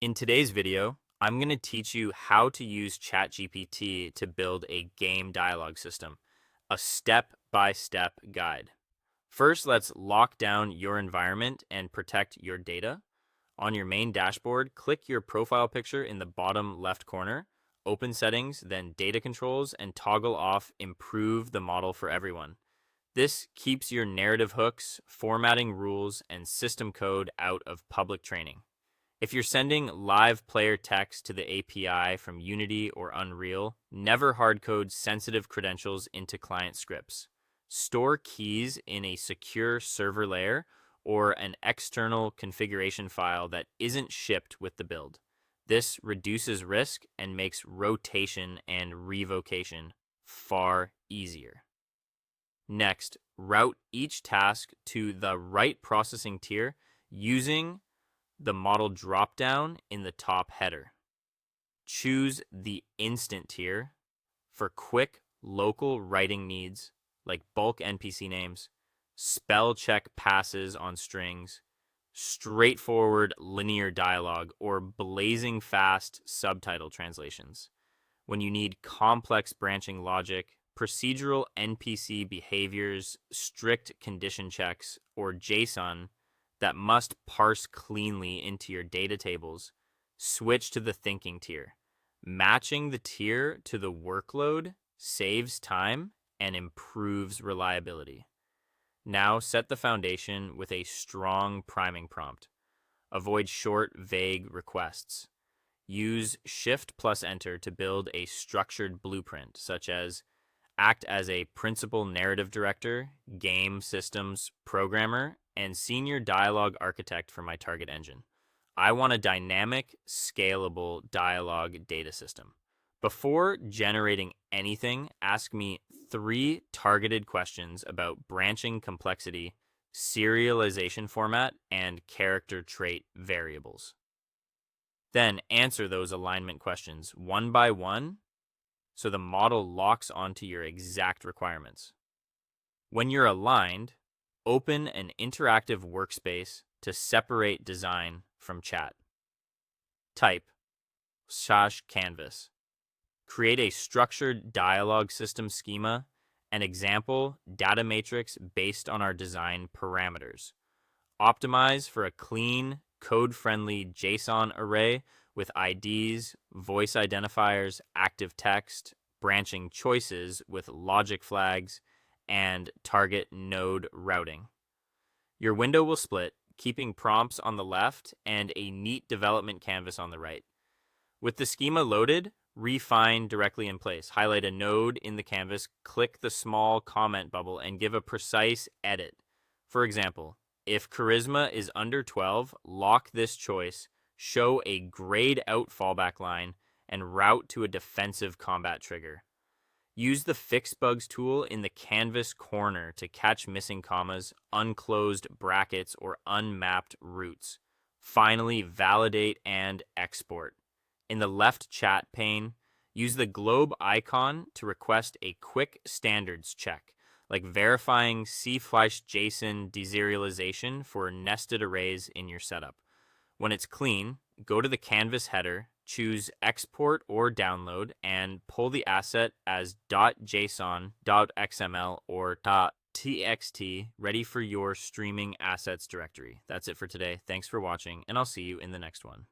In today's video, I'm going to teach you how to use ChatGPT to build a game dialogue system, a step-by-step guide. First, let's lock down your environment and protect your data. On your main dashboard, click your profile picture in the bottom left corner, open settings, then data controls, and toggle off improve the model for everyone. This keeps your narrative hooks, formatting rules, and system code out of public training. If you're sending live player text to the API from Unity or Unreal, never hardcode sensitive credentials into client scripts. Store keys in a secure server layer or an external configuration file that isn't shipped with the build. This reduces risk and makes rotation and revocation far easier. Next, route each task to the right processing tier using the model dropdown in the top header. Choose the instant tier for quick local writing needs like bulk NPC names, spell check passes on strings, straightforward linear dialogue, or blazing fast subtitle translations. When you need complex branching logic, procedural NPC behaviors, strict condition checks, or JSON that must parse cleanly into your data tables, switch to the thinking tier. Matching the tier to the workload saves time and improves reliability. Now set the foundation with a strong priming prompt. Avoid short, vague requests. Use Shift plus Enter to build a structured blueprint, such as act as a principal narrative director, game systems programmer, and senior dialogue architect for my target engine. I want a dynamic, scalable dialogue data system. Before generating anything, ask me 3 targeted questions about branching complexity, serialization format, and character trait variables. Then answer those alignment questions one by one so the model locks onto your exact requirements. When you're aligned, open an interactive workspace to separate design from chat. Type /canvas. Create a structured dialogue system schema, an example data matrix based on our design parameters. Optimize for a clean, code-friendly JSON array with IDs, voice identifiers, active text, branching choices with logic flags, and target node routing. Your window will split, keeping prompts on the left and a neat development canvas on the right. With the schema loaded, refine directly in place. Highlight a node in the canvas, click the small comment bubble, and give a precise edit. For example, if charisma is under 12, lock this choice, show a grayed out fallback line, and route to a defensive combat trigger. Use the Fix Bugs tool in the canvas corner to catch missing commas, unclosed brackets, or unmapped roots. Finally, validate and export. In the left chat pane, use the globe icon to request a quick standards check, like verifying C/JSON deserialization for nested arrays in your setup. When it's clean, go to the canvas header, choose export or download, and pull the asset as .json, .xml, or .txt ready for your streaming assets directory. That's it for today. Thanks for watching, and I'll see you in the next one.